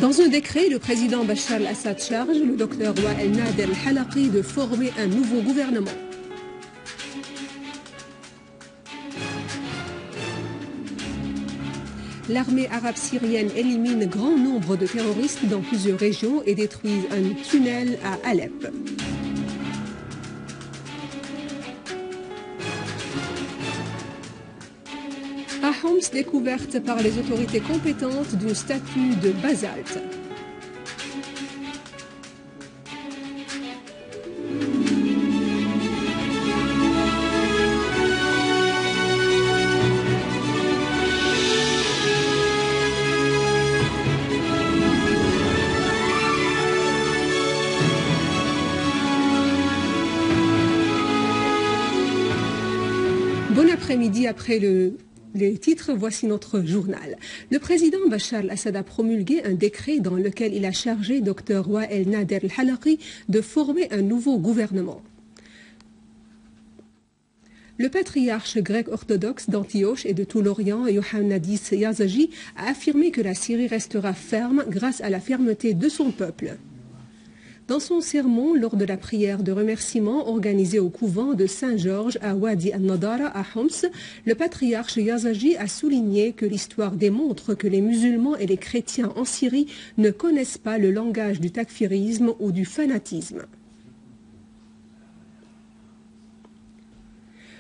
Dans un décret, le président Bachar al-Assad charge le docteur Wael Nader al-Halaqi de former un nouveau gouvernement. L'armée arabe syrienne élimine grand nombre de terroristes dans plusieurs régions et détruit un tunnel à Alep. À Homs, découverte par les autorités compétentes d'une statue de basalte. Bon après-midi après les titres, voici notre journal. Le président Bachar al-Assad a promulgué un décret dans lequel il a chargé Dr Wael Nader al-Halaqi de former un nouveau gouvernement. Le patriarche grec orthodoxe d'Antioche et de tout l'Orient, Ioannidis Yazagi, a affirmé que la Syrie restera ferme grâce à la fermeté de son peuple. Dans son sermon, lors de la prière de remerciement organisée au couvent de Saint-Georges à Wadi al-Nadara à Homs, le patriarche Yazagi a souligné que l'histoire démontre que les musulmans et les chrétiens en Syrie ne connaissent pas le langage du takfirisme ou du fanatisme.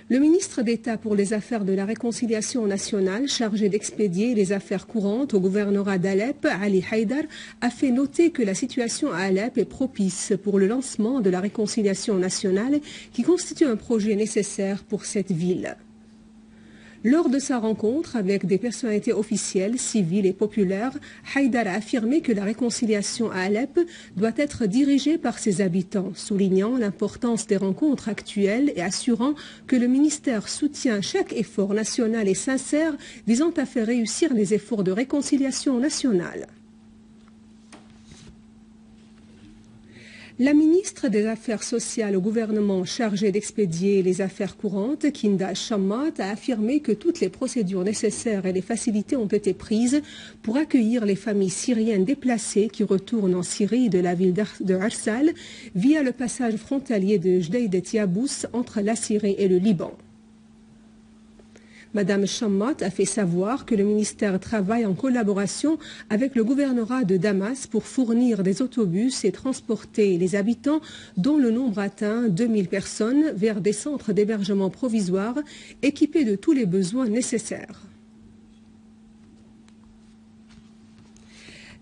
Le ministre d'État pour les affaires de la réconciliation nationale, chargé d'expédier les affaires courantes au gouvernorat d'Alep, Ali Haïdar, a fait noter que la situation à Alep est propice pour le lancement de la réconciliation nationale qui constitue un projet nécessaire pour cette ville. Lors de sa rencontre avec des personnalités officielles, civiles et populaires, Haïdar a affirmé que la réconciliation à Alep doit être dirigée par ses habitants, soulignant l'importance des rencontres actuelles et assurant que le ministère soutient chaque effort national et sincère visant à faire réussir les efforts de réconciliation nationale. La ministre des Affaires sociales au gouvernement chargée d'expédier les affaires courantes, Kinda Shammat, a affirmé que toutes les procédures nécessaires et les facilités ont été prises pour accueillir les familles syriennes déplacées qui retournent en Syrie de la ville de Arsal via le passage frontalier de Jdeïdet Yabous entre la Syrie et le Liban. Madame Shammat a fait savoir que le ministère travaille en collaboration avec le gouvernorat de Damas pour fournir des autobus et transporter les habitants, dont le nombre atteint 2000 personnes, vers des centres d'hébergement provisoires équipés de tous les besoins nécessaires.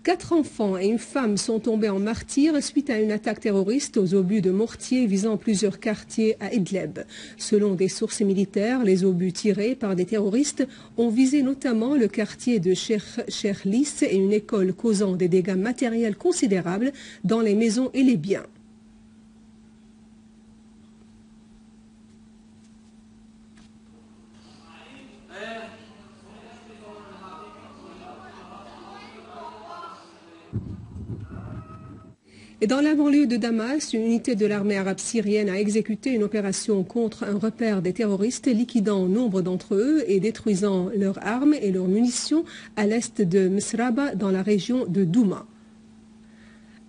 4 enfants et une femme sont tombés en martyrs suite à une attaque terroriste aux obus de mortier visant plusieurs quartiers à Idlib. Selon des sources militaires, les obus tirés par des terroristes ont visé notamment le quartier de Cherlis et une école causant des dégâts matériels considérables dans les maisons et les biens. Et dans la banlieue de Damas, une unité de l'armée arabe syrienne a exécuté une opération contre un repère des terroristes, liquidant nombre d'entre eux et détruisant leurs armes et leurs munitions à l'est de Mesraba, dans la région de Douma.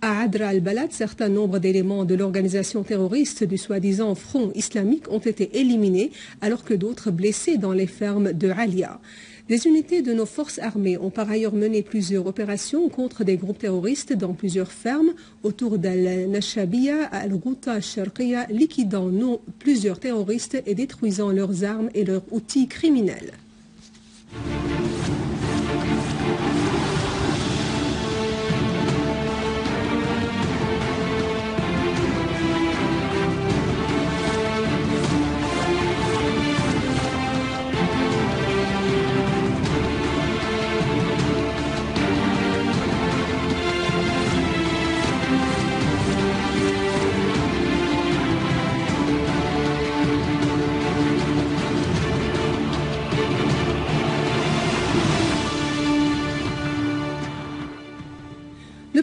À Adra al-Balad, certains nombres d'éléments de l'organisation terroriste du soi-disant Front islamique ont été éliminés, alors que d'autres blessés dans les fermes de Alia. Des unités de nos forces armées ont par ailleurs mené plusieurs opérations contre des groupes terroristes dans plusieurs fermes autour d'Al-Nashabiya, Al-Ghouta, Al-Sharqiya, liquidant plusieurs terroristes et détruisant leurs armes et leurs outils criminels.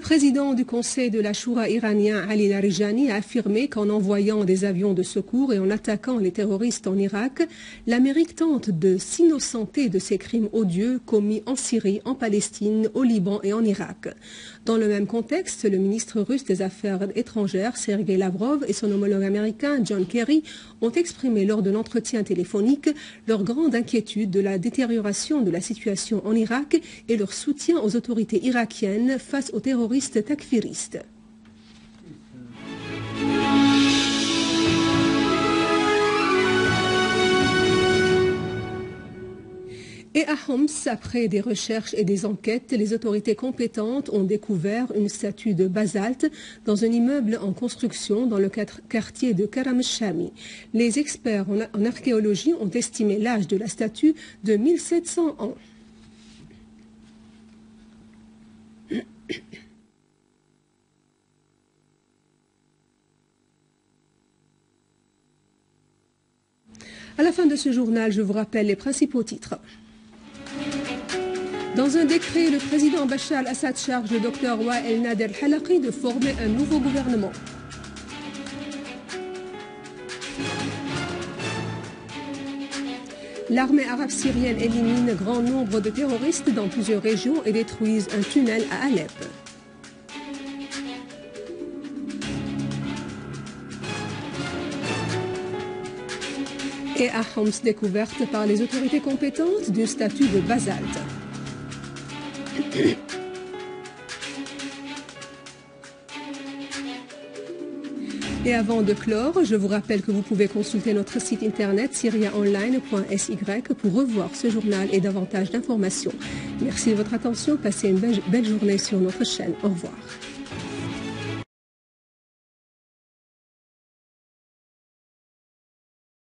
président du Conseil de la Choura iranien, Ali Larijani, a affirmé qu'en envoyant des avions de secours et en attaquant les terroristes en Irak, l'Amérique tente de s'innocenter de ces crimes odieux commis en Syrie, en Palestine, au Liban et en Irak. Dans le même contexte, le ministre russe des Affaires étrangères, Sergei Lavrov, et son homologue américain, John Kerry, ont exprimé lors de l'entretien téléphonique leur grande inquiétude de la détérioration de la situation en Irak et leur soutien aux autorités irakiennes face aux terroristes takfiristes. Et à Homs, après des recherches et des enquêtes, les autorités compétentes ont découvert une statue de basalte dans un immeuble en construction dans le quartier de Karam el-Shami. Les experts en archéologie ont estimé l'âge de la statue de 1700 ans. À la fin de ce journal, je vous rappelle les principaux titres. Dans un décret, le président Bachar al-Assad charge le docteur Wael Nader al-Halaqi de former un nouveau gouvernement. L'armée arabe syrienne élimine grand nombre de terroristes dans plusieurs régions et détruise un tunnel à Alep. Et à Homs, découverte par les autorités compétentes d'une statue de basalte. Et avant de clore, je vous rappelle que vous pouvez consulter notre site internet syriaonline.sy pour revoir ce journal et davantage d'informations. Merci de votre attention. Passez une belle journée sur notre chaîne. Au revoir.